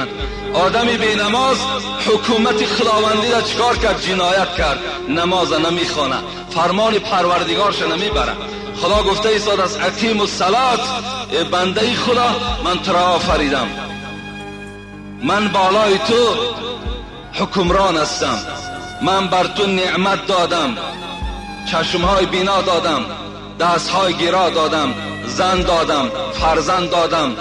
کنند. آدمی بی نماز حکومت خداوندی را چکار کرد؟ جنایت کرد. نماز نمیخوانه، فرمان پروردگارش نمیبره. خدا گفته ایستاد از اقیم الصلات، ای بنده خدا من تو را آفریدم، من بالای تو حکمران هستم، من بر تو نعمت دادم، چشمهای بینا دادم، دستهای گیرا دادم، زن دادم، فرزند دادم،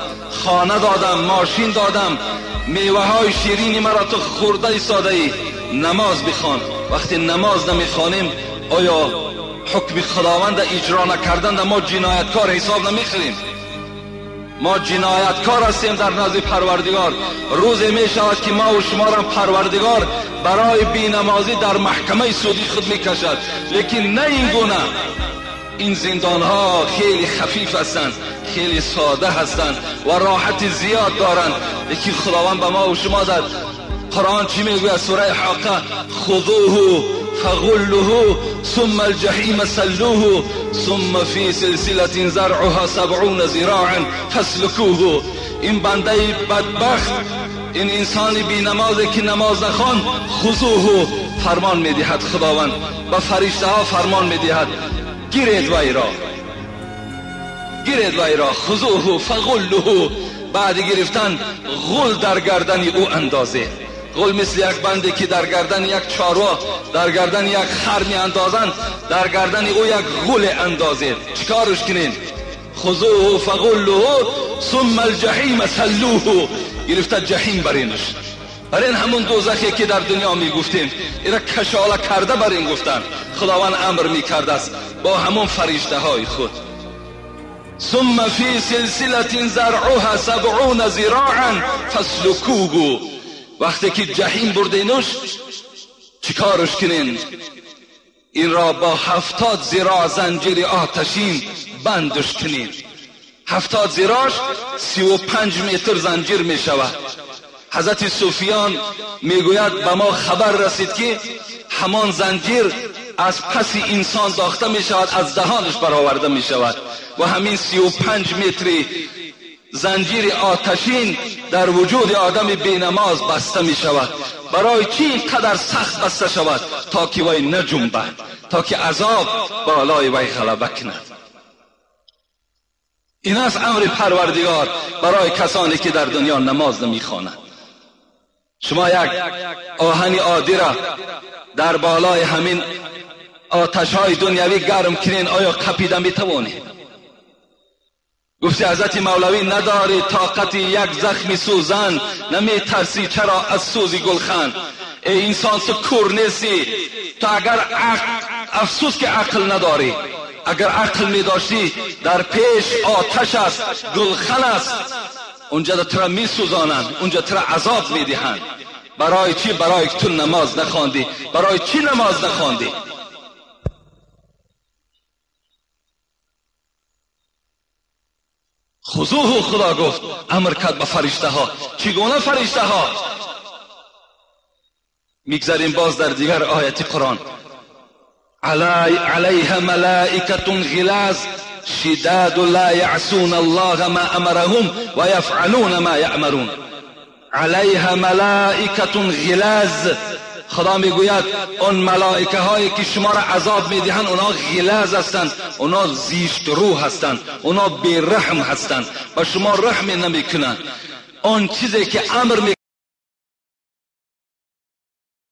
خانه دادم، ماشین دادم، میوه های شیرینی مرا تو خورده ایستاده ای. نماز بخوان. وقتی نماز نمیخوانیم آیا حکم خداوند اجرا نکردن ما جنایتکار حساب نمیخوریم؟ ما جنایتکار هستیم در نزد پروردگار. روزی می شود که ما و شما را پروردگار برای بینمازی در محکمه سودی خود میکشد. لیکن نه این گونه. این زندان ها خیلی خفیف هستند، خیلی ساده هستند و راحت زیاد دارند. لیکن خداوند به ما و شما در قرآن چی میگوید؟ سوره حاقه: خذوه فغلوه ثم الجحیم سلوه ثم فی سلسلة زرعها 70 ذراعا فاسلکوه. این بنده بدبخت، این انسان بی نمازی که نماز نخوان، خذوه فرمان میدهد خداوند، به فرشته ها فرمان میدهد گیرید وی را، گیرید وی را. خذوه فغلوه. بعد گرفتن غل در گردن او اندازه. غل مثل یک بنده که در گردن یک چاروا، در گردن یک خر می اندازند، در گردن او یک غل اندازه. چیکارش کنین؟ خذوه فغلوه ثم الجحیم سلوه. گرفته جحیم برینش. برین همون دوزخی که در دنیا می گفتیم اینا کشاله کرده برین گفتن. خداوند امر می کرده است با همون فرشته های خود. ثم فی سلسلة زرعها 70 ذراعا فاسلکوه. وقتی که جحیم بردینش چیکارش کنین؟ این را با 70 ذراع زنجیر آتشین بندش کنین. 70 ذراعش 35 متر زنجیر می شود. حضرت سفیان میگوید به ما خبر رسید که همان زنجیر از پس انسان داخته می شود، از دهانش برآورده می شود و همین 35 متری زنجیر آتشین در وجود آدم بینماز بسته می شود. برای چی اینقدر سخت بسته شود؟ تا که وی نجنبد، تا که عذاب بالای وی غلبه کند. این است امر پروردگار برای کسانی که در دنیا نماز نمی خوانند. شما یک آهن عادی را در بالای همین آتش های دنیوی گرم کنین، آیا قپیدن میتوانی؟ گفتی حضرت مولوی نداری طاقت یک زخم سوزن، نمی ترسی چرا از سوزی گلخن؟ ای انسان تو کور نیستی. تو اگر افسوس که عقل نداری، اگر عقل می داشتی در پیش آتش است، گلخن است، اونجا تو را می سوزانند، اونجا تو را عذاب می دهند. برای چی؟ برای تو نماز نخواندی. برای چی نماز نخواندی؟ خذوه خدا گفت، امر کرد به فرشته ها. چگونه فرشته ها؟ میگذاریم باز در دیگر آیت قرآن: علیها ملائکة غلاظ شداد لا یعصون الله ما امرهم و یفعلون ما یأمرون. علیها ملائکة غلاظ. خدا میگوید اون ملائکه هایی که شما را عذاب میدهند اونا غلاظ هستند، اونا زیشت روح هستند، اونا بیرحم هستند و شما رحم نمیکنند. اون چیزی که امر